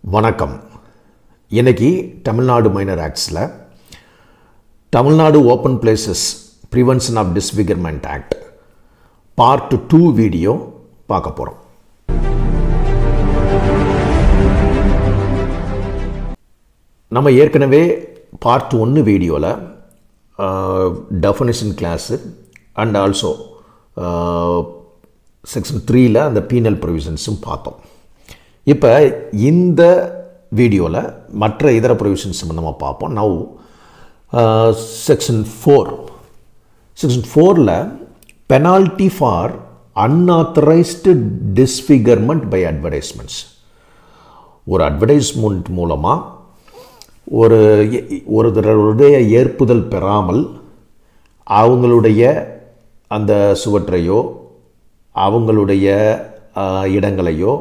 வணக்கம். இன்னைக்கு தமிழ்நாடு மைனர் ஆக்ட்ஸில் Tamil Nadu open places prevention of disfigurement act part 2 video பார்க்க போகிறோம். நம்ம ஏற்கனவே பார்ட் 1 வீடியோவில் definition clause and also section 3ல் அந்த பீனல் ப்ரொவிஷன்ஸும் பார்த்தோம். இப்போ இந்த வீடியோவில் மற்ற இதர ப்ரொவிஷன்ஸ் நம்ம பார்ப்போம். நவ் செக்ஷன் 4ல் penalty for unauthorised disfigurement by advertisements. ஒரு அட்வர்டைஸ்மெண்ட் மூலமாக ஒருத்தருடைய ஏற்புதல் பெறாமல் அவங்களுடைய அந்த சுவற்றையோ அவங்களுடைய இடங்களையோ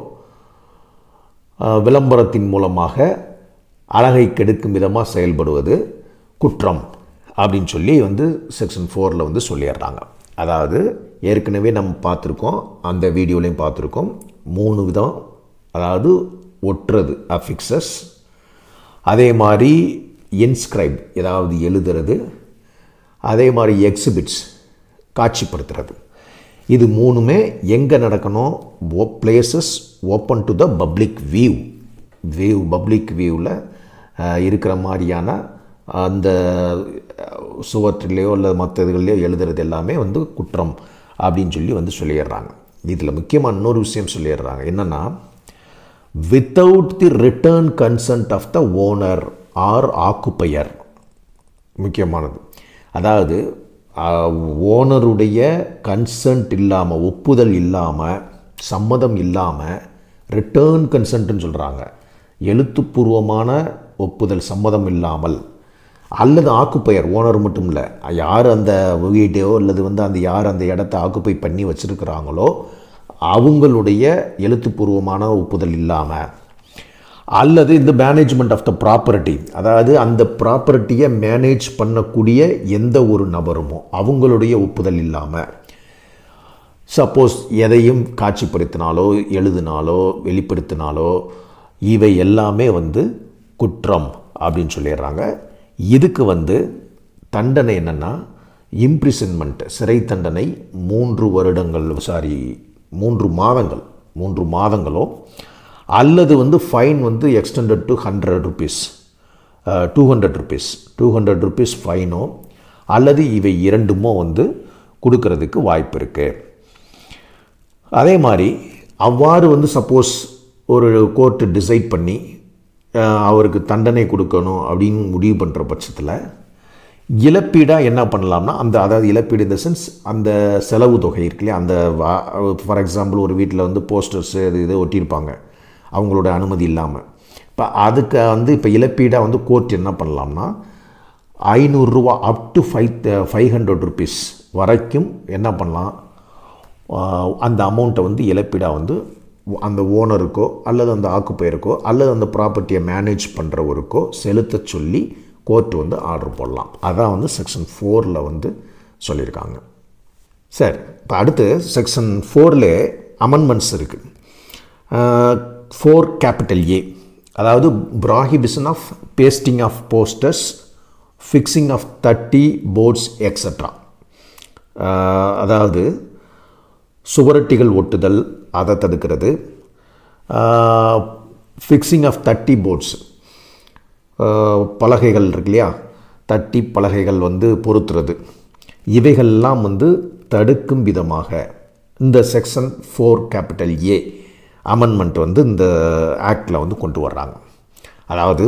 விளம்பரத்தின் மூலமாக அழகை கெடுக்கும் விதமாக செயல்படுவது குற்றம் அப்படின்னு சொல்லி செக்ஷன் 4ல் சொல்லிடுறாங்க. அதாவது ஏற்கனவே நம்ம பார்த்துருக்கோம், அந்த வீடியோலையும் பார்த்துருக்கோம். 3 விதம். அதாவது ஒட்டுறது அஃபிக்சஸ், அதே மாதிரி இன்ஸ்கிரைப் ஏதாவது எழுதுறது, அதே மாதிரி எக்ஸிபிட்ஸ் காட்சிப்படுத்துறது. இது 3மே எங்கே நடக்கணும்? Places open to the public public வியூவில் இருக்கிற மாதிரியான அந்த சுவற்றிலேயோ இல்லை மற்ற இதுகளையோ எழுதுறது எல்லாமே குற்றம் அப்படின்னு சொல்லி சொல்லிடுறாங்க. இதில் முக்கியமாக இன்னொரு விஷயம் சொல்லிடுறாங்க. என்னென்னா, without the written consent of the owner or occupier. முக்கியமானது. அதாவது ஓனருடைய கன்சென்ட் இல்லாமல், ஒப்புதல் இல்லாமல், சம்மதம் இல்லாமல், ரிட்டர்ன் கன்சென்ட்னு சொல்கிறாங்க. எழுத்துப்பூர்வமான ஒப்புதல், சம்மதம் இல்லாமல், அல்லது ஆக்குப்பையர் ஓனர் மட்டும் இல்லை, யார் அந்த வீட்டையோ அல்லது அந்த யார் அந்த இடத்த ஆக்குப்பை பண்ணி வச்சுருக்கிறாங்களோ அவங்களுடைய எழுத்துப்பூர்வமான ஒப்புதல் இல்லாமல், அல்லது இந்த மேனேஜ்மெண்ட் ஆஃப் த ப்ராப்பர்ட்டி, அதாவது அந்த ப்ராப்பர்ட்டியை மேனேஜ் பண்ணக்கூடிய எந்த ஒரு நபருமோ அவங்களுடைய ஒப்புதல் இல்லாமல் சப்போஸ் எதையும் காட்சிப்படுத்தினாலோ எழுதினாலோ வெளிப்படுத்தினாலோ இவை எல்லாமே குற்றம் அப்படின்னு சொல்லிடுறாங்க. இதுக்கு தண்டனை என்னென்னா இம்ப்ரிசன்மெண்ட், சிறை தண்டனை 3 மாதங்களோ அல்லது fine extended to 100 rupees, 200 rupees ஃபைனோ அல்லது இவை இரண்டுமோ கொடுக்கறதுக்கு வாய்ப்பு இருக்குது. அதே மாதிரி அவ்வாறு சப்போஸ் ஒரு கோர்ட்டு டிசைட் பண்ணி அவருக்கு தண்டனை கொடுக்கணும் அப்படின்னு முடிவு பண்ணுற பட்சத்தில் இழப்பீடாக என்ன பண்ணலாம்னா, அதாவது இழப்பீடு இந்த சென்ஸ் அந்த செலவு தொகை இருக்கு இல்லையா, அந்த ஃபார் எக்ஸாம்பிள் ஒரு வீட்டில் போஸ்டர்ஸு இது ஒட்டியிருப்பாங்க அவங்களோட அனுமதி இல்லாமல். இப்போ அதுக்கு இப்போ இழப்பீடாக கோர்ட் என்ன பண்ணலாம்னா 500 ரூபா அப் டு 500 rupees வரைக்கும் என்ன பண்ணலாம், அந்த அமௌண்ட்டை இழப்பீடாக அந்த ஓனருக்கோ அல்லது அந்த ஆக்குப்பெயருக்கோ அல்லது அந்த ப்ராப்பர்ட்டியை மேனேஜ் பண்ணுறவருக்கோ செலுத்த சொல்லி கோர்ட்டு ஆர்டர் போடலாம். அதான் செக்ஷன் 4ல் சொல்லியிருக்காங்க. சரி, இப்போ அடுத்து செக்ஷன் 4லே அமெண்ட்மெண்ட்ஸ் இருக்குது. 4A, அதாவது prohibition of pasting of posters, fixing of 30 boards extra. அதாவது சுவரொட்டிகள் ஒட்டுதல், அதை தடுக்கிறது. ஃபிக்ஸிங் ஆஃப் 30 போர்ட்ஸ், பலகைகள் இருக்கு இல்லையா, 30 பலகைகள் பொருத்துறது, இவைகள்லாம் தடுக்கும் விதமாக இந்த செக்ஷன் 4A அமெண்ட்மெண்ட் இந்த ஆக்டில் கொண்டு வர்றாங்க. அதாவது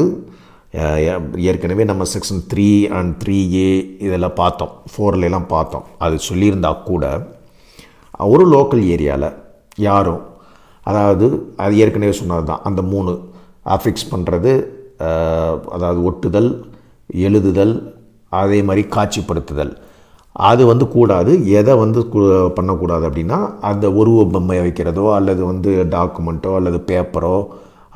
ஏற்கனவே நம்ம செக்ஷன் 3 அண்ட் 3A இதெல்லாம் பார்த்தோம், 4லலாம் பார்த்தோம். அது சொல்லியிருந்தால் கூட ஒரு லோக்கல் ஏரியாவில் யாரும், அதாவது அது ஏற்கனவே சொன்னது தான், அந்த 3 அஃபிக்ஸ் பண்ணுறது, அதாவது ஒட்டுதல், எழுதுதல், அதே மாதிரி காட்சிப்படுத்துதல், அது கூடாது. எதை பண்ணக்கூடாது அப்படின்னா, அந்த உருவ பொம்மை வைக்கிறதோ அல்லது டாக்குமெண்ட்டோ அல்லது பேப்பரோ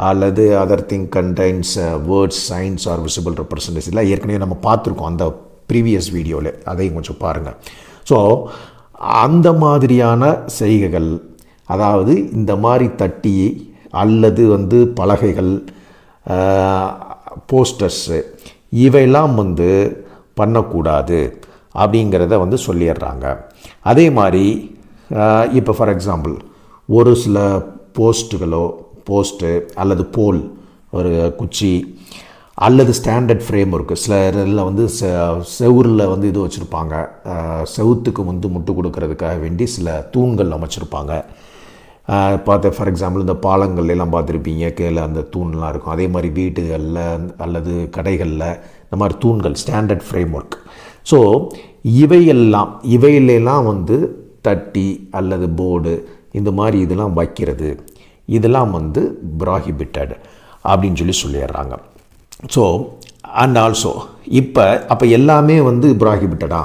அல்லது other thing contains words, science are visible representation எல்லாம் ஏற்கனவே நம்ம பார்த்துருக்கோம் அந்த ப்ரீவியஸ் வீடியோவில், அதையும் கொஞ்சம் பாருங்கள். ஸோ அந்த மாதிரியான செய்கைகள், அதாவது இந்த மாதிரி தட்டி அல்லது பலகைகள் போஸ்டர்ஸு இவையெல்லாம் வந்து பண்ணக்கூடாது அப்படிங்கிறத வந்து சொல்லிடுறாங்க. அதே மாதிரி இப்போ ஃபார் எக்ஸாம்பிள் ஒரு சில போஸ்ட்டு அல்லது போல் ஒரு குச்சி அல்லது ஸ்டாண்டர்ட் ஃப்ரேம் இருக்குது. சில இதில் வந்து செவுரில் வந்து இது வச்சுருப்பாங்க, செவுத்துக்கு வந்து முட்டு கொடுக்கறதுக்காக வேண்டி சில தூண்கள் அமைச்சிருப்பாங்க. ஃபார் எக்ஸாம்பிள் இந்த பாலங்கள்லாம் பார்த்துருப்பீங்க, கீழே அந்த தூண்லாம் இருக்கும். அதே மாதிரி வீடுகளில் அல்லது கடைகளில் இந்த மாதிரி தூண்கள் ஸ்டாண்டர்ட் ஃப்ரேம் ஒர்க். ஸோ இவையிலெல்லாம் வந்து தட்டி அல்லது போர்டு இந்த மாதிரி இதெல்லாம் வைக்கிறது இதெல்லாம் வந்து ப்ராஹிபிட்டட் அப்படின்னு சொல்லிடுறாங்க. ஸோ அண்ட் ஆல்சோ அப்போ எல்லாமே வந்து ப்ராஹிபிட்டடா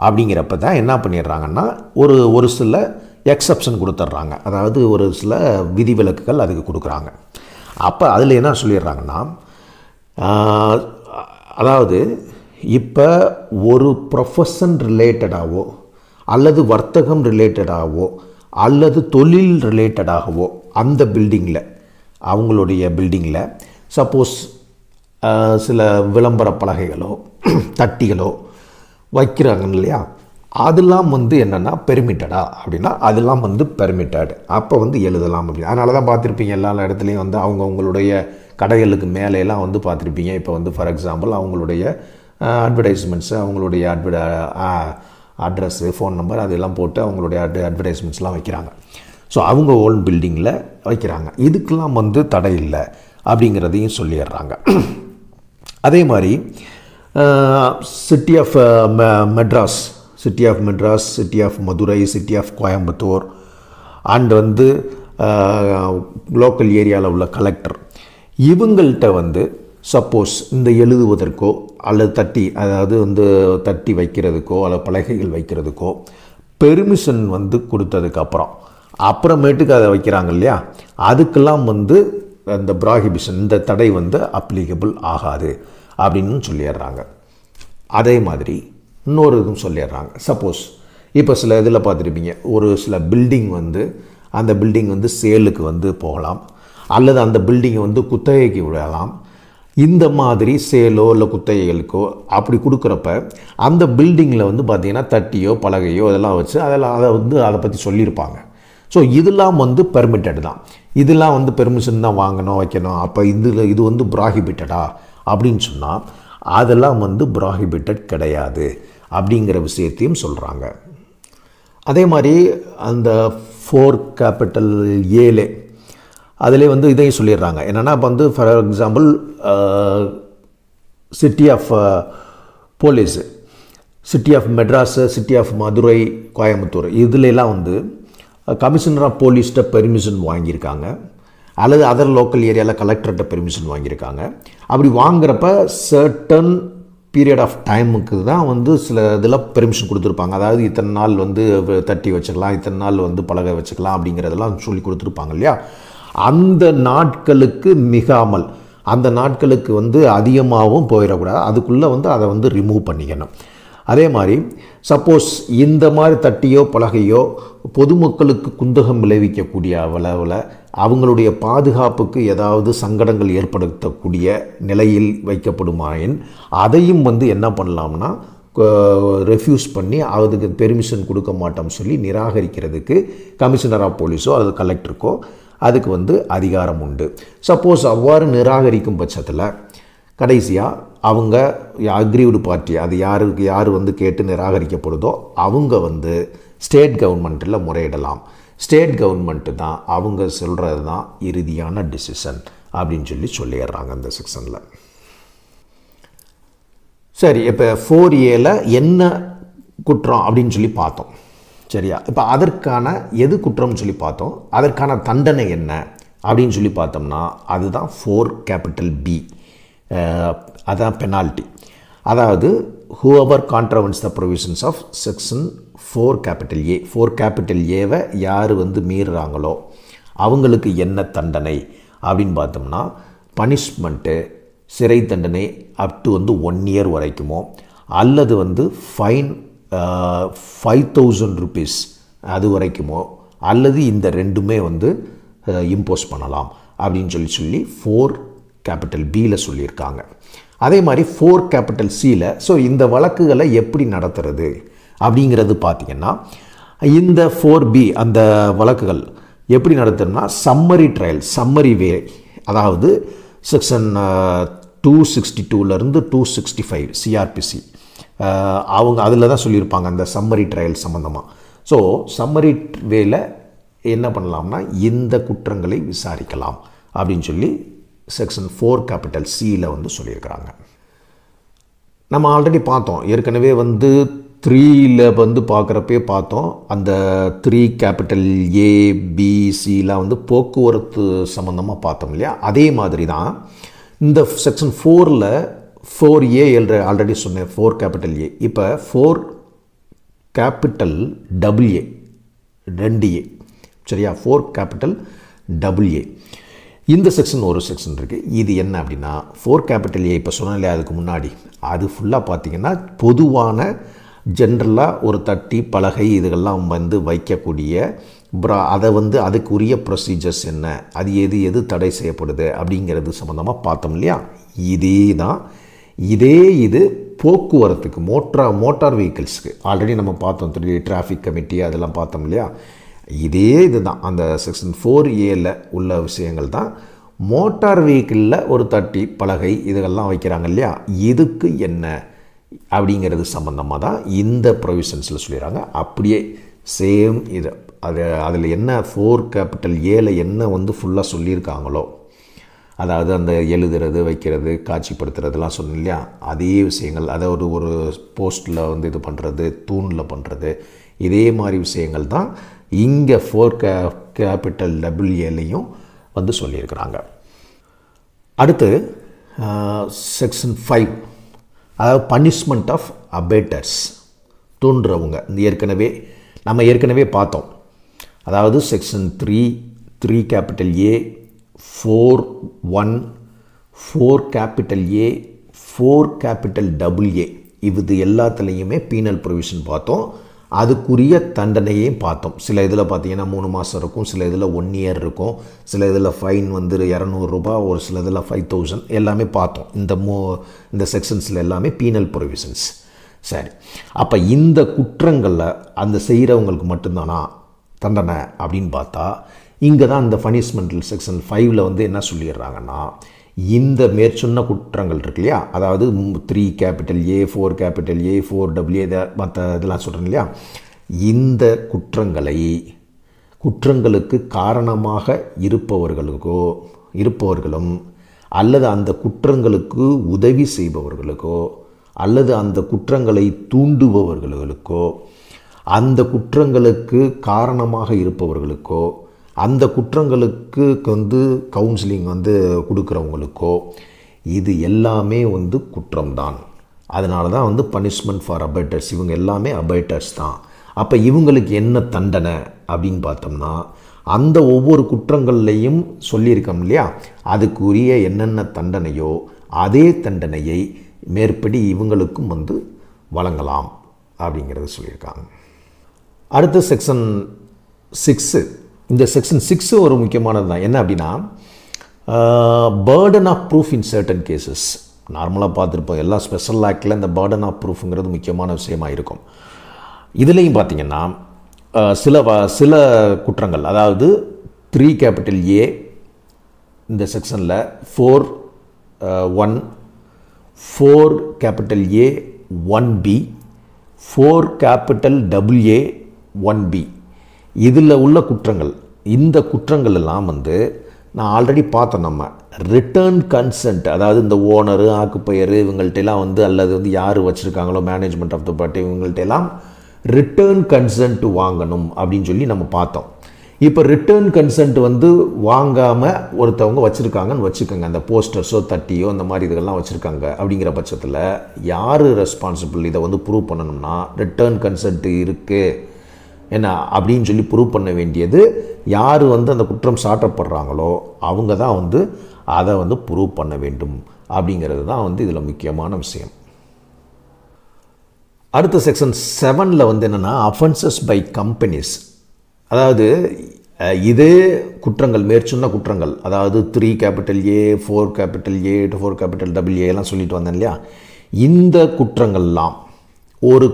அப்படிங்கிறப்ப தான் என்ன பண்ணிடுறாங்கன்னா ஒரு சில எக்ஸப்ஷன் கொடுத்துட்றாங்க. அதாவது ஒரு சில விதிவிலக்குகள் அதுக்கு கொடுக்குறாங்க. அப்போ அதில் என்ன சொல்லிடுறாங்கன்னா, அதாவது இப்போ ஒரு ப்ரொஃபஷன் ரிலேட்டடாகவோ அல்லது வர்த்தகம் ரிலேட்டடாகவோ அல்லது தொழில் ரிலேட்டடாகவோ அந்த அவங்களுடைய பில்டிங்கில் சப்போஸ் சில விளம்பர பலகைகளோ தட்டிகளோ வைக்கிறாங்க இல்லையா, அதெல்லாம் வந்து என்னென்னா பெர்மிட்டடா அப்படின்னா அதெல்லாம் வந்து பெர்மிட்டட். அப்போ வந்து எழுதலாம் அப்படி. அதனால தான் பார்த்துருப்பீங்க எல்லா இடத்துலையும் வந்து அவங்களுடைய கடைகளுக்கு மேலேலாம் வந்து பார்த்துருப்பீங்க. இப்போ வந்து ஃபார் எக்ஸாம்பிள் அவங்களுடைய அட்வர்டைஸ்மெண்ட்ஸு, அவங்களுடைய அட்ரஸ்ஸு, ஃபோன் நம்பர் அதெல்லாம் போட்டு அவங்களுடைய அட்வர்டைஸ்மெண்ட்ஸ்லாம் வைக்கிறாங்க. ஸோ அவங்க ஓன் பில்டிங்கில் வைக்கிறாங்க. இதுக்கெல்லாம் வந்து தடை இல்லை அப்படிங்கிறதையும் சொல்லிடுறாங்க. அதே மாதிரி city of Madras, city of Madurai, city of Coimbatore and வந்து லோக்கல் ஏரியாவில் உள்ள கலெக்டர் இவங்கள்ட்ட வந்து சப்போஸ் இந்த எழுதுவதற்கோ அல்லது அதாவது வந்து தட்டி வைக்கிறதுக்கோ அல்லது பலகைகள் வைக்கிறதுக்கோ பெர்மிஷன் வந்து கொடுத்ததுக்கப்புறம் அப்புறமேட்டுக்கு அதை வைக்கிறாங்க இல்லையா, அதுக்கெல்லாம் வந்து அந்த ப்ராஹிபிஷன் இந்த தடை வந்து அப்ளிகபிள் ஆகாது அப்படின்னு சொல்லிடுறாங்க. அதே மாதிரி இன்னொரு இதுவும் சொல்லிடுறாங்க. சப்போஸ் இப்போ சில இதில் பார்த்துருப்பீங்க, ஒரு சில பில்டிங் வந்து அந்த பில்டிங் வந்து சேலுக்கு வந்து போகலாம் அல்லது அந்த பில்டிங்கை வந்து குத்தகைக்கு விடலாம். இந்த மாதிரி சேலோ இல்லை குத்தகைகளுக்கோ அப்படி கொடுக்குறப்ப அந்த பில்டிங்கில் வந்து பார்த்திங்கன்னா தட்டியோ பலகையோ அதெல்லாம் வச்சு அதை பற்றி சொல்லியிருப்பாங்க. ஸோ இதெல்லாம் வந்து பெர்மிட்டட் தான். இதெல்லாம் வந்து பெர்மிஷன் தான் வாங்கணும் வைக்கணும். அப்போ இது வந்து ப்ராஹிபிட்டடா அப்படின்னு சொன்னால் அதெல்லாம் வந்து ப்ராஹிபிட்டட் கிடையாது அப்படிங்கிற விஷயத்தையும் சொல்கிறாங்க. அதே மாதிரி அந்த 4 கேபிட்டல் ஏலே அதிலே வந்து இதையும் சொல்லிடுறாங்க. என்னென்னா இப்போ வந்து for example city of police, city of Madras, city of Madurai, Coimbatore இதுலெல்லாம் வந்து கமிஷனர் ஆஃப் போலீஸ்கிட்ட பெர்மிஷன் வாங்கியிருக்காங்க அல்லது அதர் லோக்கல் ஏரியாவில் கலெக்டர்கிட்ட பெர்மிஷன் வாங்கியிருக்காங்க. அப்படி வாங்குறப்ப சர்டன் பீரியட் ஆஃப் டைமுக்கு தான் வந்து சில இதில் பெர்மிஷன் கொடுத்துருப்பாங்க. அதாவது இத்தனை நாள் வந்து தட்டி வச்சுக்கலாம், இத்தனை நாள் வந்து பலகை வச்சுக்கலாம் அப்படிங்கிறதெல்லாம் சொல்லி கொடுத்துருப்பாங்க இல்லையா. அந்த நாட்களுக்கு மிகாமல், அந்த நாட்களுக்கு வந்து அதிகமாகவும் போயிடக்கூடாது. அதுக்குள்ளே வந்து அதை வந்து ரிமூவ் பண்ணிக்கணும். அதே மாதிரி சப்போஸ் இந்த மாதிரி தட்டியோ பலகையோ பொதுமக்களுக்கு குந்தகம் விளைவிக்கக்கூடிய அளவில் அவங்களுடைய பாதுகாப்புக்கு ஏதாவது சங்கடங்கள் ஏற்படுத்தக்கூடிய நிலையில் வைக்கப்படுமாயின் அதையும் வந்து என்ன பண்ணலாம்னா ரெஃப்யூஸ் பண்ணி அதுக்கு பெர்மிஷன் கொடுக்க மாட்டோம்னு சொல்லி நிராகரிக்கிறதுக்கு கமிஷனர் ஆஃப் போலீஸோ அல்லது கலெக்டருக்கோ அதுக்கு வந்து அதிகாரம் உண்டு. சப்போஸ் அவ்வாறு நிராகரிக்கும் பட்சத்தில் கடைசியாக அவங்க அக்ரீவ்டு பார்ட்டி, அது யார் வந்து கேட்டு நிராகரிக்கப்படுதோ அவங்க வந்து ஸ்டேட் கவர்மெண்ட்டில் முறையிடலாம். ஸ்டேட் கவர்மெண்ட்டு தான் அவங்க சொல்கிறது தான் இறுதியான டிசிஷன் அப்படின்னு சொல்லிடுறாங்க இந்த செக்ஷனில். சரி, இப்போ 4A என்ன குற்றம் அப்படின்னு சொல்லி பார்த்தோம். சரியா, இப்போ அதற்கான எது குற்றம்னு சொல்லி பார்த்தோம், அதற்கான தண்டனை என்ன அப்படின்னு சொல்லி பார்த்தோம்னா அதுதான் 4B, அதான் பெனால்ட்டி. அதாவது whoever contravenes the provisions of section 4A, 4A யார் வந்து மீறுறாங்களோ அவங்களுக்கு என்ன தண்டனை அப்படின்னு பார்த்தோம்னா பனிஷ்மெண்ட்டு சிறை தண்டனை அப் டு வந்து 1 year வரைக்குமோ அல்லது வந்து ஃபைன் 5,000 rupees அது வரைக்குமோ அல்லது இந்த ரெண்டுமே வந்து இம்போஸ் பண்ணலாம் அப்படின்னு சொல்லி கேபிட்டல் பியில் சொல்லியிருக்காங்க. அதே மாதிரி 4 கேபிட்டல் சியில் ஸோ இந்த வழக்குகளை எப்படி நடத்துறது அப்படிங்கிறது பார்த்திங்கன்னா இந்த 4B அந்த வழக்குகள் எப்படி நடத்துறதுனா சம்மரி ட்ரையல், சம்மரி வே, அதாவது செக்ஷன் 262லேருந்து 265 சிஆர்பிசி அவங்க அதில் தான் சொல்லியிருப்பாங்க அந்த சம்மரி ட்ரையல் சம்மந்தமாக. ஸோ சம்மரி வேல என்ன பண்ணலாம்னா இந்த குற்றங்களை விசாரிக்கலாம் அப்படின்னு சொல்லி செக்ஷன் 4 கேபிட்டல் சியில் வந்து சொல்லியிருக்கிறாங்க. நம்ம ஆல்ரெடி பார்த்தோம், ஏற்கனவே வந்து 3ல் வந்து பார்க்குறப்பே பார்த்தோம், அந்த 3 கேபிட்டல் ABCலாம் வந்து போக்குவரத்து சம்மந்தமாக பார்த்தோம் இல்லையா. அதே மாதிரி தான் இந்த செக்ஷன் 4ல் 4A ஆல்ரெடி சொன்னேன், 4 கேபிட்டல் A. இப்போ 4 கேபிட்டல் AA 2A சரியா, 4 கேபிட்டல் AA இந்த செக்ஷன் ஒரு செக்ஷன் இருக்குது. இது என்ன அப்படின்னா 4 கேபிட்டல் A இப்போ சொன்னேன் இல்லையா அதுக்கு முன்னாடி, அது ஃபுல்லாக பார்த்திங்கன்னா பொதுவான ஜென்ரலாக ஒரு தட்டி பலகை இதுகள்லாம் வந்து வைக்கக்கூடிய அதை வந்து அதுக்குரிய ப்ரொசீஜர்ஸ் என்ன, அது எது தடை செய்யப்படுது அப்படிங்கிறது சம்மந்தமாக பார்த்தோம் இல்லையா. இது போக்குவரத்துக்கு மோட்டார் வெஹிக்கிள்ஸ்க்கு ஆல்ரெடி நம்ம பார்த்தோம், டிராஃபிக் கமிட்டி அதெல்லாம் பார்த்தோம் இல்லையா. இதுதான் அந்த செக்ஷன் 4Aல உள்ள விஷயங்கள் தான். மோட்டார் வெஹிக்கிளில் ஒரு தட்டி பலகை இதுகள்லாம் வைக்கிறாங்க இல்லையா, இதுக்கு என்ன அப்படிங்கிறது சம்மந்தமாக தான் இந்த ப்ரொவிஷன்ஸில் சொல்லிடுறாங்க. அப்படியே சேம் இது அதில் என்ன 4 கேபிட்டல் Aல என்ன வந்து ஃபுல்லாக சொல்லியிருக்காங்களோ, அதாவது அந்த எழுதுறது வைக்கிறது காட்சிப்படுத்துறதுலாம் சொன்னோம் இல்லையா, அதே விஷயங்கள், அதாவது ஒரு போஸ்ட்டில் வந்து இது பண்ணுறது, தூணில் பண்ணுறது, இதே மாதிரி விஷயங்கள் தான் இங்கே 4 கேபிட்டல் AAலையும் வந்து சொல்லியிருக்கிறாங்க. அடுத்து செக்ஷன் 5, அதாவது பனிஷ்மெண்ட் ஆஃப் அபேட்டர்ஸ், தூண்டுறவங்க. நம்ம ஏற்கனவே பார்த்தோம், அதாவது section 3 capital A 4(1), 4 capital A, 4 capital AA இது எல்லாத்துலேயுமே பீனல் ப்ரொவிஷன் பார்த்தோம், அதுக்குரிய தண்டனையையும் பார்த்தோம். சில இதில் பார்த்தீங்கன்னா 3 மாதம் இருக்கும், சில இதில் 1 இயர் இருக்கும், சில இதில் ஃபைன் வந்து 200 ரூபா, ஒரு சில இதில் 5000 எல்லாமே பார்த்தோம். இந்த செக்ஷன்ஸில் எல்லாமே பீனல் ப்ரொவிஷன்ஸ். சரி, அப்போ இந்த குற்றங்களில் அந்த செய்கிறவங்களுக்கு மட்டும்தானா தண்டனை அப்படின்னு பார்த்தா, இங்கே தான் இந்த பனிஷ்மெண்டல் செக்ஷன் 5ல் வந்து என்ன சொல்லிடுறாங்கன்னா, இந்த மேற்சொன்ன குற்றங்கள் இருக்கு இல்லையா, அதாவது 3 capital A, 4 capital A, 4AA மற்ற இதெல்லாம் சொல்கிறேன் இல்லையா, இந்த குற்றங்களுக்கு காரணமாக இருப்பவர்களும் அல்லது அந்த குற்றங்களுக்கு உதவி செய்பவர்களுக்கோ அல்லது அந்த குற்றங்களை தூண்டுபவர்களுக்கோ அந்த குற்றங்களுக்கு காரணமாக இருப்பவர்களுக்கோ அந்த குற்றங்களுக்கு வந்து கவுன்சிலிங் வந்து கொடுக்குறவங்களுக்கோ இது எல்லாமே வந்து குற்றம்தான். அதனால தான் வந்து பனிஷ்மெண்ட் ஃபார் அபேட்டர்ஸ், இவங்க எல்லாமே அபேட்டர்ஸ் தான். அப்போ இவங்களுக்கு என்ன தண்டனை அப்படின்னு பார்த்தோம்னா, அந்த ஒவ்வொரு குற்றங்கள்லையும் சொல்லியிருக்கோம் இல்லையா, அதுக்குரிய என்னென்ன தண்டனையோ அதே தண்டனையை மேற்படி இவங்களுக்கும் வந்து வழங்கலாம் அப்படிங்கிறது சொல்லியிருக்காங்க. அடுத்த செக்ஷன் 6, இந்த செக்ஷன் 6 ஒரு முக்கியமானது தான். என்ன அப்படின்னா, burden of proof in certain cases. நார்மலாக பார்த்துருப்போம், எல்லா ஸ்பெஷல் ஆக்டில் இந்த பர்டன் ஆஃப் ப்ரூஃப்ங்கிறது முக்கியமான விஷயமாக இருக்கும். இதுலேயும் பார்த்திங்கன்னா சில குற்றங்கள், அதாவது 3 கேபிட்டல் A இந்த செக்ஷனில் 4(1), 4 capital A 1B, 4 capital AA 1B இதில் உள்ள குற்றங்கள். இந்த குற்றங்கள் எல்லாம் வந்து நான் ஆல்ரெடி பார்த்தோம், நம்ம ரிட்டர்ன் கன்சென்ட், அதாவது இந்த ஓனரு ஆக்குப்பெயர் இவங்கள்ட்டெல்லாம் வந்து அல்லது வந்து யார் வச்சுருக்காங்களோ மேனேஜ்மெண்ட் ஆஃப் த பார்ட்டி இவங்கள்ட்டெல்லாம் ரிட்டர்ன் கன்சென்ட் வாங்கணும் அப்படின்னு சொல்லி நம்ம பார்த்தோம். இப்போ ரிட்டர்ன் கன்சென்ட் வந்து வாங்காமல் ஒருத்தவங்க வச்சுருக்காங்கன்னு வச்சுக்கோங்க, அந்த போஸ்டர்ஸோ தட்டியோ அந்த மாதிரி இதெல்லாம் வச்சுருக்காங்க. அப்படிங்கிற பட்சத்தில் யார் ரெஸ்பான்சிபிள் இதை வந்து ப்ரூவ் பண்ணணும்னா, ரிட்டர்ன் கன்சென்ட் இருக்குது என்ன அப்படின்னு சொல்லி ப்ரூவ் பண்ண வேண்டியது யார் வந்து அந்த குற்றம் சாட்டப்படுறாங்களோ அவங்க தான் வந்து அதை வந்து ப்ரூவ் பண்ண வேண்டும். அப்படிங்கிறது தான் வந்து இதில் முக்கியமான விஷயம். அடுத்த செக்ஷன் 7ல் வந்து என்னென்னா, அஃபென்சஸ் பை கம்பெனிஸ். அதாவது இதே குற்றங்கள் மேற்சொன்ன குற்றங்கள், அதாவது 3 capital A 4 capital A 4 capital AA எல்லாம் சொல்லிட்டு வந்தேன் இல்லையா, இந்த குற்றங்கள்லாம் ஒரு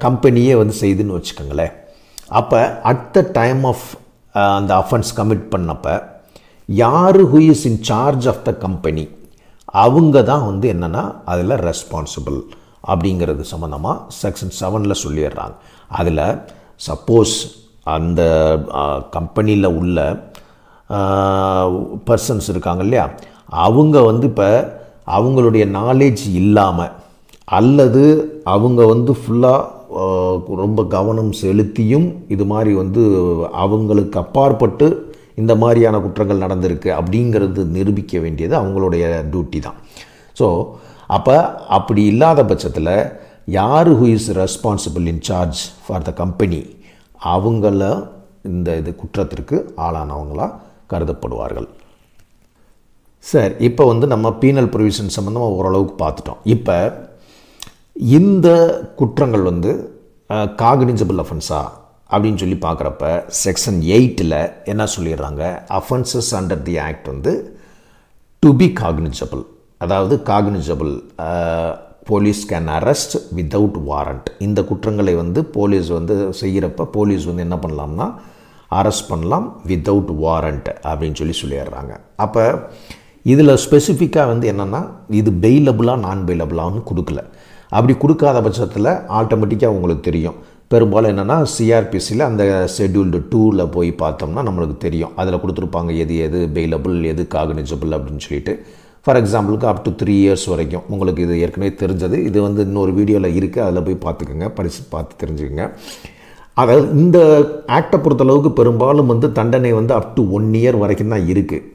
கம்பெனியே வந்து செய்துன்னு வச்சுக்கோங்களேன். அப்போ அட் த டைம் ஆஃப் அந்த அஃபென்ஸ் கமிட் பண்ணப்போ யார் who is in charge of the company அவங்க தான் வந்து என்னென்னா அதில் ரெஸ்பான்சிபிள் அப்படிங்கிறது சம்மந்தமாக செக்ஷன் 7 சொல்லிடுறாங்க. அதில் சப்போஸ் அந்த கம்பெனியில் உள்ள பர்சன்ஸ் இருக்காங்க இல்லையா, அவங்க வந்து இப்போ அவங்களுடைய நாலேஜ் இல்லாமல் அல்லது அவங்க வந்து ஃபுல்லாக ரொம்ப கவனம் செலுத்தியும் இது மாதிரி வந்து அவங்களுக்கு அப்பாற்பட்டு இந்த மாதிரியான குற்றங்கள் நடந்திருக்கு அப்படிங்கிறது நிரூபிக்க வேண்டியது அவங்களுடைய டியூட்டி தான். ஸோ அப்போ அப்படி இல்லாத பட்சத்தில் யார் who is responsible in charge for the company அவங்கள இது குற்றத்திற்கு ஆளானவங்களாக கருதப்படுவார்கள். சார், இப்போ வந்து நம்ம பீனல் ப்ரொவிஷன் சம்மந்தமாக ஓரளவுக்கு பார்த்துட்டோம். இப்போ இந்த குற்றங்கள் வந்து காக்னிசபிள் அஃபென்ஸா அப்படின்னு சொல்லி பார்க்குறப்ப செக்ஷன் 8 என்ன சொல்லிடுறாங்க, அஃபென்சஸ் அண்டர் தி ஆக்ட் வந்து டு பி காக்னிசபிள், அதாவது cognisable police can arrest without warrant. இந்த குற்றங்களை வந்து போலீஸ் வந்து செய்கிறப்ப போலீஸ் வந்து என்ன பண்ணலாம்னா அரெஸ்ட் பண்ணலாம் வித்தவுட் வாரண்ட் அப்படின்னு சொல்லிடுறாங்க. அப்போ இதில் ஸ்பெசிஃபிக்காக வந்து என்னென்னா இது பெயிலபுளாக நான் பெயிலபுளான்னு கொடுக்கல. அப்படி கொடுக்காத பட்சத்தில் ஆட்டோமேட்டிக்காக உங்களுக்கு தெரியும். பெரும்பாலும் என்னென்னா சிஆர்பிசியில் அந்த ஷெட்யூல்டு 2 போய் பார்த்தோம்னா நம்மளுக்கு தெரியும். அதில் கொடுத்துருப்பாங்க எது பெயிலபிள் எது காக்னிசபிள் அப்படின்னு சொல்லிட்டு. ஃபார் எக்ஸாம்பிளுக்கு அப் டு 3 இயர்ஸ் வரைக்கும் உங்களுக்கு இது ஏற்கனவே தெரிஞ்சது. இது வந்து இன்னொரு வீடியோவில் இருக்குது, அதில் போய் பார்த்துக்கோங்க, பார்த்து தெரிஞ்சுக்கோங்க. அதாவது இந்த ஆக்டை பொறுத்தளவுக்கு பெரும்பாலும் வந்து தண்டனை வந்து அப் டு 1 இயர் வரைக்கும் தான் இருக்குது,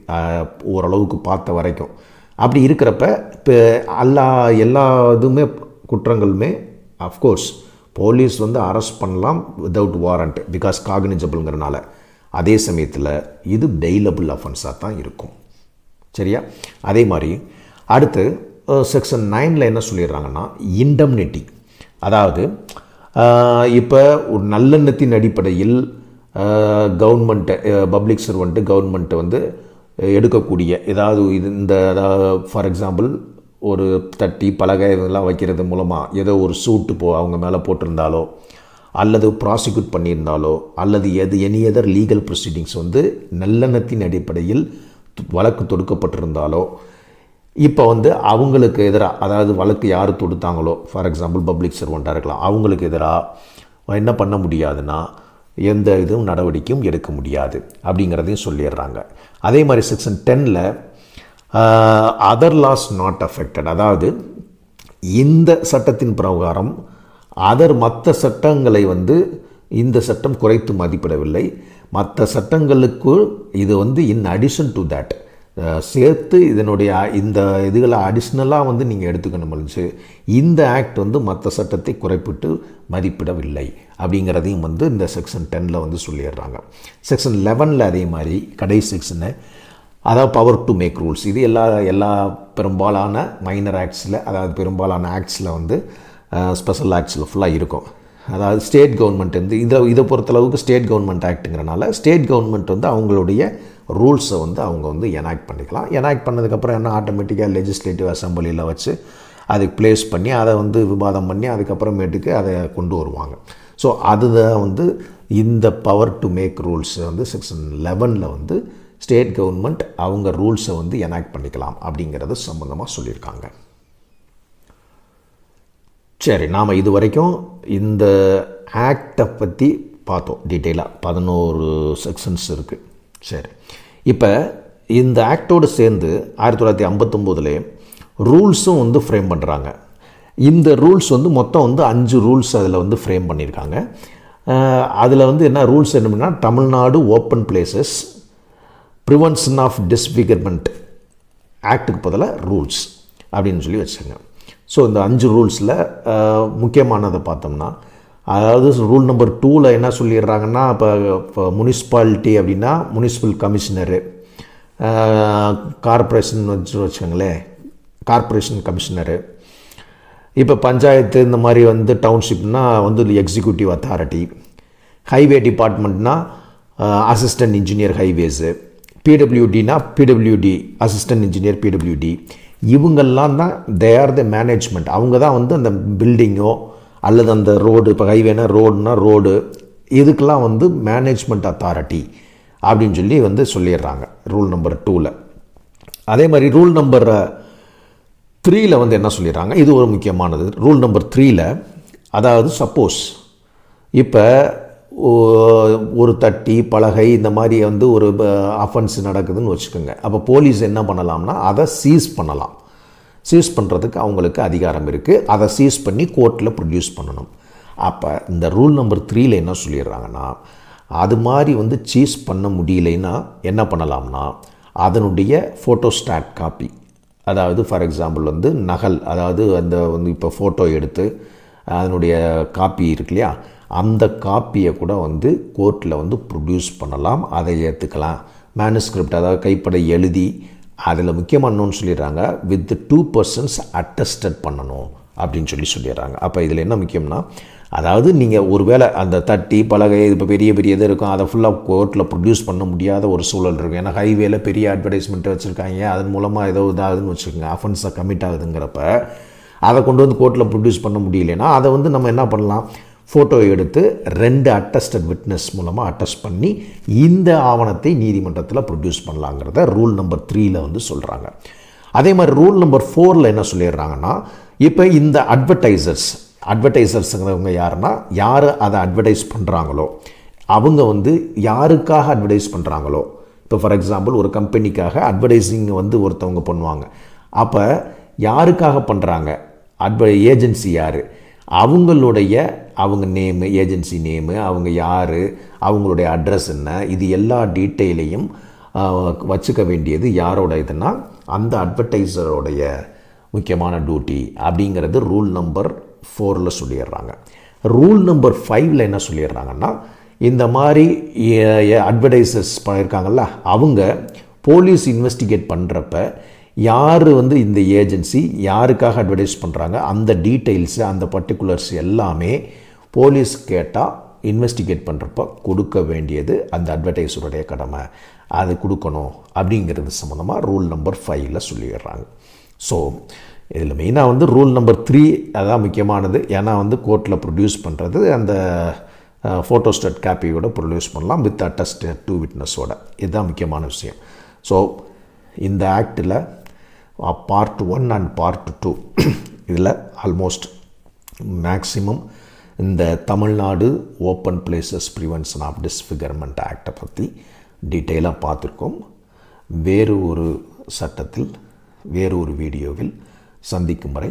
ஓரளவுக்கு பார்த்த வரைக்கும். அப்படி இருக்கிறப்ப இப்போ எல்லா இதுவுமே குற்றங்களுமே அஃப்கோர்ஸ் போலீஸ் வந்து அரெஸ்ட் பண்ணலாம் வித்தவுட் வாரண்ட் பிகாஸ் காக்னிசபிள்ங்கிறனால. அதே சமயத்தில் இது பெயிலபிள் அஃபென்ஸாக தான் இருக்கும். சரியா? அதே மாதிரி அடுத்து செக்ஷன் 9 என்ன சொல்லிடுறாங்கன்னா இண்டம்னிட்டி, அதாவது இப்போ ஒரு நல்லெண்ணத்தின் அடிப்படையில் கவர்மெண்ட்டு பப்ளிக் சர்வெண்ட்டு கவர்மெண்ட்டு வந்து எடுக்கக்கூடிய ஏதாவது இந்த ஃபார் எக்ஸாம்பிள் ஒரு தட்டி பலகை இதெல்லாம் வைக்கிறது மூலமாக ஏதோ ஒரு சூட்டு அவங்க மேலே போட்டிருந்தாலோ அல்லது ப்ராசிக்யூட் பண்ணியிருந்தாலோ அல்லது எனி அதர் லீகல் ப்ரொசீடிங்ஸ் வந்து நல்லெண்ணத்தின் அடிப்படையில் வழக்கு தொடுக்கப்பட்டிருந்தாலோ இப்போ வந்து அவங்களுக்கு எதிராக, அதாவது வழக்கு யார் தொடுத்தாங்களோ ஃபார் எக்ஸாம்பிள் பப்ளிக் சர்வெண்ட்டாக இருக்கலாம், அவங்களுக்கு எதிராக என்ன பண்ண முடியாதுன்னா எந்த இதுவும் நடவடிக்கையும் எடுக்க முடியாது அப்படிங்கிறதையும் சொல்லிடுறாங்க. அதே மாதிரி section 10 other laws not affected, அதாவது இந்த சட்டத்தின் பிரகாரம் மற்ற சட்டங்களை வந்து இந்த சட்டம் குறைத்து மதிப்பிடவில்லை. மற்ற சட்டங்களுக்கு இது வந்து இன் அடிஷன் டு தேட் சேர்த்து இதனுடைய இந்த இதுகளை அடிஷ்னலாக வந்து நீங்கள் எடுத்துக்கணும். இந்த ஆக்ட் வந்து மற்ற சட்டத்தை குறைப்பிட்டு மதிப்பிடவில்லை அப்படிங்கிறதையும் வந்து இந்த செக்ஷன் 10 வந்து சொல்லிடுறாங்க. செக்ஷன் 11 அதே மாதிரி கடைசி செக்ஷனை, அதாவது பவர் டு மேக் ரூல்ஸ். இது எல்லா பெரும்பாலான மைனர் ஆக்ட்ஸில், அதாவது பெரும்பாலான ஆக்ட்ஸில் வந்து ஸ்பெஷல் ஆக்ட்ஸில் ஃபுல்லாக இருக்கும். அதாவது ஸ்டேட் கவர்மெண்ட் வந்து இதை பொறுத்தளவுக்கு ஸ்டேட் கவர்மெண்ட் ஆக்ட்டுங்கிறனால ஸ்டேட் கவர்மெண்ட் வந்து அவங்களுடைய ரூல்ஸை வந்து அவங்க வந்து எனாக்ட் பண்ணிக்கலாம். எனாக்ட் பண்ணதுக்கப்புறம் என்ன ஆட்டோமேட்டிக்காக லெஜிஸ்லேட்டிவ் அசம்பிளியில் வச்சு அதுக்கு ப்ளேஸ் பண்ணி அதை வந்து விவாதம் பண்ணி அதுக்கப்புறமேட்டுக்கு அதை கொண்டு வருவாங்க. ஸோ அதுதான் வந்து இந்த பவர் டு மேக் ரூல்ஸ் வந்து செக்ஷன் 11 வந்து ஸ்டேட் கவர்மெண்ட் அவங்க ரூல்ஸை வந்து எனாக்ட் பண்ணிக்கலாம் அப்படிங்கிறது சம்மந்தமாக சொல்லியிருக்காங்க. சரி, நாம் இது வரைக்கும் இந்த ஆக்டை பற்றி பார்த்தோம் டீட்டெயிலாக. 11 செக்ஷன்ஸ் இருக்குது. சரி, இப்போ இந்த ஆக்டோடு சேர்ந்து 1959 ரூல்ஸும் வந்து ஃப்ரேம் பண்ணுறாங்க. இந்த ரூல்ஸ் வந்து மொத்தம் வந்து 5 ரூல்ஸ் அதில் வந்து ஃப்ரேம் பண்ணியிருக்காங்க. அதில் வந்து என்ன ரூல்ஸ் என்னன்னா, Tamil Nadu open places prevention of disfigurement ஆக்டுக்கு பதிலாக ரூல்ஸ் அப்படின்னு சொல்லி வச்சுருங்க. ஸோ இந்த 5 ரூல்ஸில் முக்கியமானதை பார்த்தோம்னா, அதாவது ரூல் நம்பர் 2 என்ன சொல்லிடுறாங்கன்னா, இப்போ முனிசிபாலிட்டி அப்படின்னா முனிசிபல் கமிஷனரு, கார்பரேஷன் வச்சுக்கோங்களேன் கார்பரேஷன் கமிஷனரு, இப்போ பஞ்சாயத்து இந்த மாதிரி வந்து டவுன்ஷிப்னால் வந்து எக்ஸிக்யூட்டிவ் அத்தாரிட்டி, ஹைவே டிபார்ட்மெண்ட்னால் அசிஸ்டன்ட் இன்ஜினியர் ஹைவேஸு, பிடபிள்யூடினா பிடபிள்யூடி அசிஸ்டன்ட் இன்ஜினியர் பிடபிள்யூடி, இவங்கெல்லாம் தான் தே ஆர் த மேனேஜ்மெண்ட். அவங்க தான் வந்து அந்த பில்டிங்கோ அல்லது அந்த ரோடு, இப்போ ஹைவேனா ரோடு இதுக்கெல்லாம் வந்து மேனேஜ்மெண்ட் அத்தாரிட்டி அப்படின்னு சொல்லி வந்து சொல்லிடுறாங்க ரூல் நம்பர் 2ல். அதே மாதிரி ரூல் நம்பர் 3ல் வந்து என்ன சொல்லிடுறாங்க, இது ஒரு முக்கியமானது. ரூல் நம்பர் 3ல் அதாவது சப்போஸ் இப்போ ஒரு தட்டி பலகை இந்த மாதிரி வந்து ஒரு அஃபென்ஸ் நடக்குதுன்னு வச்சுக்கோங்க. அப்போ போலீஸ் என்ன பண்ணலாம்னா அதை சீஸ் பண்ணலாம். சீஸ் பண்ணுறதுக்கு அவங்களுக்கு அதிகாரம் இருக்குது. அதை சீஸ் பண்ணி கோர்ட்டில் ப்ரொடியூஸ் பண்ணணும். அப்போ இந்த ரூல் நம்பர் 3ல் என்ன சொல்லிடுறாங்கன்னா, அது மாதிரி வந்து சீஸ் பண்ண முடியலைன்னா என்ன பண்ணலாம்னா அதனுடைய ஃபோட்டோஸ்டாட் காப்பி, அதாவது ஃபார் எக்ஸாம்பிள் வந்து நகல், அதாவது அந்த வந்து இப்போ ஃபோட்டோ எடுத்து அதனுடைய காப்பி இருக்கு இல்லையா, அந்த காப்பியை கூட வந்து கோர்ட்டில் வந்து ப்ரொடியூஸ் பண்ணலாம். அதை ஏற்றுக்கலாம். மேனுஸ்கிரிப்ட், அதாவது கைப்பட எழுதி அதில் முக்கியமானோன்னு சொல்லிடுறாங்க வித் 2 persons அட்டஸ்டட் பண்ணணும் அப்படின்னு சொல்லிடுறாங்க. அப்போ இதில் என்ன முக்கியம்னா, அதாவது நீங்கள் ஒரு வேளை அந்த தட்டி பலகை இப்போ பெரிய இது இருக்கும், அதை ஃபுல்லாக கோர்ட்டில் ப்ரொடியூஸ் பண்ண முடியாத ஒரு சூழல் இருக்கும். ஏன்னா ஹைவேல பெரிய அட்வர்டைஸ்மெண்ட்டை வச்சுருக்காங்க, அதன் மூலமாக ஏதோ இதாகுதுன்னு வச்சுக்கோங்க, அஃபென்ஸாக கமிட் ஆகுதுங்கிறப்ப அதை கொண்டு வந்து கோர்ட்டில் ப்ரொடியூஸ் பண்ண முடியலைன்னா அதை வந்து நம்ம என்ன பண்ணலாம், ஃபோட்டோ எடுத்து 2 அட்டஸ்டட் விட்னஸ் மூலமாக அட்டஸ்ட் பண்ணி இந்த ஆவணத்தை நீதிமன்றத்தில் ப்ரொடியூஸ் பண்ணலாங்கிறத ரூல் நம்பர் 3ல் வந்து சொல்கிறாங்க. அதே மாதிரி ரூல் நம்பர் 4ல் என்ன சொல்லிடுறாங்கன்னா, இப்போ இந்த அட்வர்டைசர்ஸுங்கிறவங்க யாருன்னா, யார் அதை அட்வர்டைஸ் பண்ணுறாங்களோ அவங்க வந்து யாருக்காக அட்வர்டைஸ் பண்ணுறாங்களோ, இப்போ ஃபார் எக்ஸாம்பிள் ஒரு கம்பெனிக்காக அட்வர்டைஸிங் வந்து ஒருத்தவங்க பண்ணுவாங்க. அப்போ யாருக்காக பண்ணுறாங்க, ஏஜென்சி யார், அவங்க நேமு, ஏஜென்சி நேமு, அவங்க யார், அவங்களுடைய அட்ரஸ் என்ன, இது எல்லா டீட்டெயிலையும் வச்சுக்க வேண்டியது யாரோட இதுனா அந்த அட்வர்டைஸரோடைய முக்கியமான டியூட்டி அப்படிங்கிறது ரூல் நம்பர் 4ல் சொல்லிடுறாங்க. ரூல் நம்பர் 5ல் என்ன சொல்லிடுறாங்கன்னா, இந்த மாதிரி அட்வர்டைசர்ஸ் பண்ணியிருக்காங்கல்ல, அவங்க போலீஸ் இன்வெஸ்டிகேட் பண்ணுறப்ப யார் வந்து இந்த ஏஜென்சி யாருக்காக அட்வர்டைஸ் பண்ணுறாங்க அந்த டீட்டெயில்ஸு அந்த பர்டிகுலர்ஸ் எல்லாமே போலீஸ் கேட்டால் இன்வெஸ்டிகேட் பண்ணுறப்ப கொடுக்க வேண்டியது அந்த அட்வர்டைஸருடைய கடமை, அது கொடுக்கணும் அப்படிங்கிறது சம்மந்தமாக ரூல் நம்பர் 5ல் சொல்லிடுறாங்க. ஸோ இதில் மெயினாக வந்து ரூல் நம்பர் 3 அதான் முக்கியமானது. ஏன்னா வந்து கோர்ட்டில் ப்ரொடியூஸ் பண்ணுறது அந்த ஃபோட்டோஸ்டாட் காப்பியோட ப்ரொடியூஸ் பண்ணலாம் வித் அட்டஸ்டட் 2 விட்னஸோட. இதுதான் முக்கியமான விஷயம். ஸோ இந்த ஆக்டில் பார்ட் 1 அண்ட் பார்ட் 2 இதில் ஆல்மோஸ்ட் மேக்ஸிமம் இந்த Tamil Nadu open places prevention of disfigurement ஆக்டை பற்றி டீட்டெயிலாக பார்த்துருக்கோம். வேறு ஒரு சட்டத்தில் வேறு ஒரு வீடியோவில் சந்திக்கும் வரை